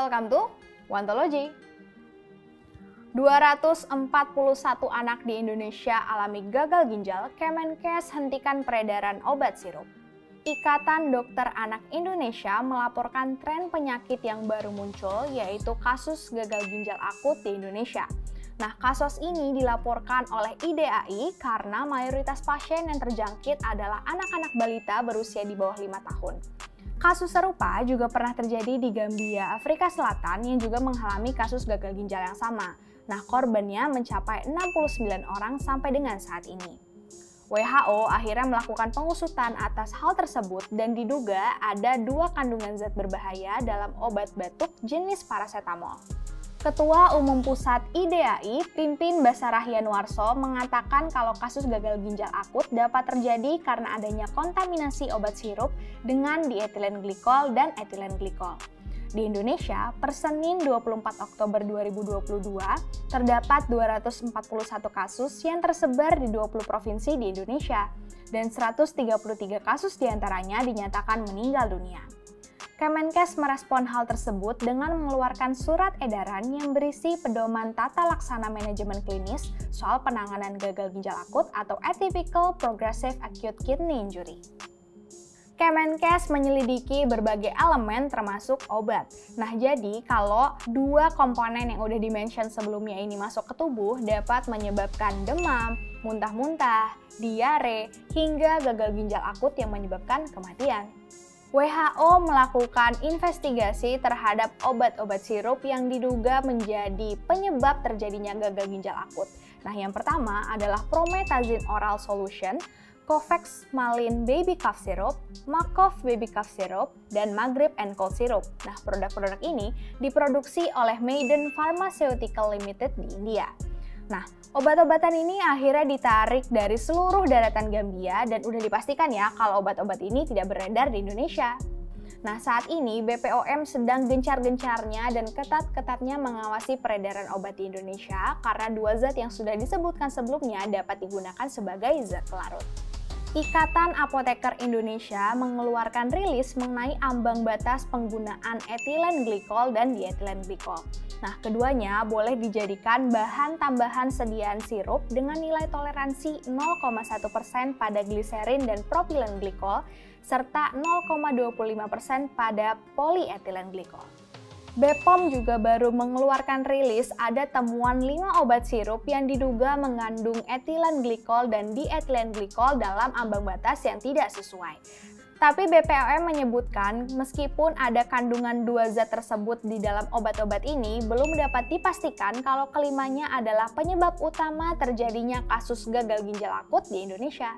welcome to Wantology. 241 anak di Indonesia alami gagal ginjal, Kemenkes hentikan peredaran obat sirup. Ikatan Dokter Anak Indonesia melaporkan tren penyakit yang baru muncul, yaitu kasus gagal ginjal akut di Indonesia. Nah, kasus ini dilaporkan oleh IDAI karena mayoritas pasien yang terjangkit adalah anak-anak balita berusia di bawah 5 tahun. Kasus serupa juga pernah terjadi di Gambia, Afrika Selatan yang juga mengalami kasus gagal ginjal yang sama. Nah, korbannya mencapai 69 orang sampai dengan saat ini. WHO akhirnya melakukan pengusutan atas hal tersebut dan diduga ada 2 kandungan zat berbahaya dalam obat batuk jenis paracetamol. Ketua Umum Pusat IDAI, Pimpin Basarah Yanuarso, mengatakan kalau kasus gagal ginjal akut dapat terjadi karena adanya kontaminasi obat sirup dengan dietilen glikol dan etilen glikol. Di Indonesia, per Senin 24 Oktober 2022, terdapat 241 kasus yang tersebar di 20 provinsi di Indonesia, dan 133 kasus diantaranya dinyatakan meninggal dunia. Kemenkes merespon hal tersebut dengan mengeluarkan surat edaran yang berisi pedoman tata laksana manajemen klinis soal penanganan gagal ginjal akut atau Atypical Progressive Acute Kidney Injury. Kemenkes menyelidiki berbagai elemen termasuk obat. Nah, jadi kalau 2 komponen yang udah di-mention sebelumnya ini masuk ke tubuh dapat menyebabkan demam, muntah-muntah, diare, hingga gagal ginjal akut yang menyebabkan kematian. WHO melakukan investigasi terhadap obat-obat sirup yang diduga menjadi penyebab terjadinya gagal ginjal akut. Nah, yang pertama adalah Promethazine Oral Solution, Covex Malin Baby Cough Syrup, Macov Baby Cough Syrup, dan Maghrib and Cold Syrup. Nah, produk-produk ini diproduksi oleh Maiden Pharmaceutical Limited di India. Nah, obat-obatan ini akhirnya ditarik dari seluruh daratan Gambia dan udah dipastikan ya kalau obat-obat ini tidak beredar di Indonesia. Nah, saat ini BPOM sedang gencar-gencarnya dan ketat-ketatnya mengawasi peredaran obat di Indonesia karena 2 zat yang sudah disebutkan sebelumnya dapat digunakan sebagai zat pelarut. Ikatan Apoteker Indonesia mengeluarkan rilis mengenai ambang batas penggunaan etilen glikol dan dietilen glikol. Nah, keduanya boleh dijadikan bahan tambahan sediaan sirup dengan nilai toleransi 0,1% pada gliserin dan propilen glikol, serta 0,25% pada polyethylene glikol. BPOM juga baru mengeluarkan rilis ada temuan 5 obat sirup yang diduga mengandung etilen glikol dan dietilen glikol dalam ambang batas yang tidak sesuai. Tapi BPOM menyebutkan meskipun ada kandungan 2 zat tersebut di dalam obat-obat ini, belum dapat dipastikan kalau kelimanya adalah penyebab utama terjadinya kasus gagal ginjal akut di Indonesia.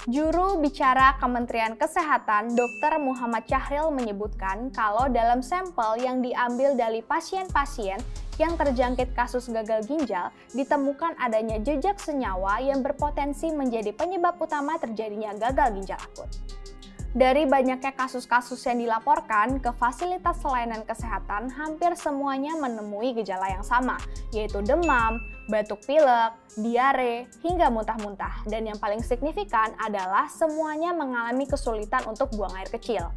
Juru bicara Kementerian Kesehatan, Dr. Muhammad Syahril menyebutkan kalau dalam sampel yang diambil dari pasien-pasien yang terjangkit kasus gagal ginjal, ditemukan adanya jejak senyawa yang berpotensi menjadi penyebab utama terjadinya gagal ginjal akut. Dari banyaknya kasus-kasus yang dilaporkan ke fasilitas layanan kesehatan, hampir semuanya menemui gejala yang sama, yaitu demam, batuk pilek, diare, hingga muntah-muntah. Dan yang paling signifikan adalah semuanya mengalami kesulitan untuk buang air kecil.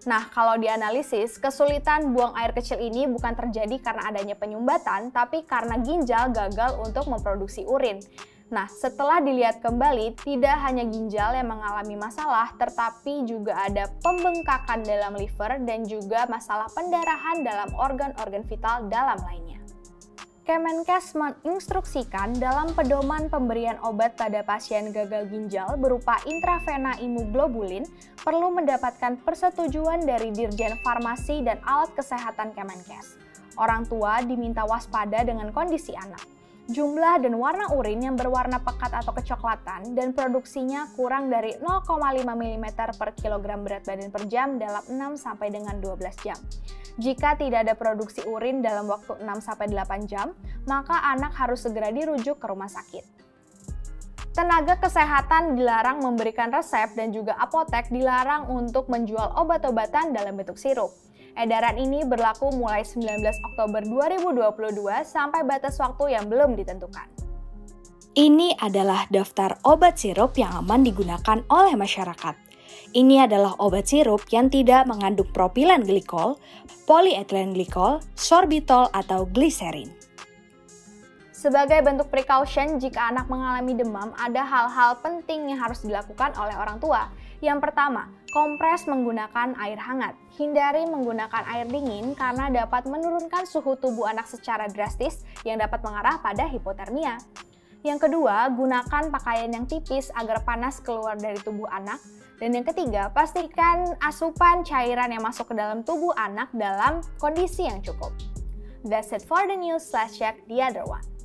Nah, kalau dianalisis, kesulitan buang air kecil ini bukan terjadi karena adanya penyumbatan, tapi karena ginjal gagal untuk memproduksi urin. Nah, setelah dilihat kembali, tidak hanya ginjal yang mengalami masalah, tetapi juga ada pembengkakan dalam liver dan juga masalah pendarahan dalam organ-organ vital dalam lainnya. Kemenkes menginstruksikan dalam pedoman pemberian obat pada pasien gagal ginjal berupa intravena imuglobulin perlu mendapatkan persetujuan dari Dirjen Farmasi dan Alat Kesehatan Kemenkes. Orang tua diminta waspada dengan kondisi anak. Jumlah dan warna urin yang berwarna pekat atau kecoklatan dan produksinya kurang dari 0,5 mm per kilogram berat badan per jam dalam 6 sampai dengan 12 jam. Jika tidak ada produksi urin dalam waktu 6 sampai 8 jam, maka anak harus segera dirujuk ke rumah sakit. Tenaga kesehatan dilarang memberikan resep dan juga apotek dilarang untuk menjual obat-obatan dalam bentuk sirup. Edaran ini berlaku mulai 19 Oktober 2022 sampai batas waktu yang belum ditentukan. Ini adalah daftar obat sirup yang aman digunakan oleh masyarakat. Ini adalah obat sirup yang tidak mengandung propilen glikol, polyethylene glikol, sorbitol, atau gliserin. Sebagai bentuk precaution jika anak mengalami demam, ada hal-hal penting yang harus dilakukan oleh orang tua. Yang pertama, kompres menggunakan air hangat. Hindari menggunakan air dingin karena dapat menurunkan suhu tubuh anak secara drastis yang dapat mengarah pada hipotermia. Yang kedua, gunakan pakaian yang tipis agar panas keluar dari tubuh anak. Dan yang ketiga, pastikan asupan cairan yang masuk ke dalam tubuh anak dalam kondisi yang cukup. That's it for the news. Let's check the other one.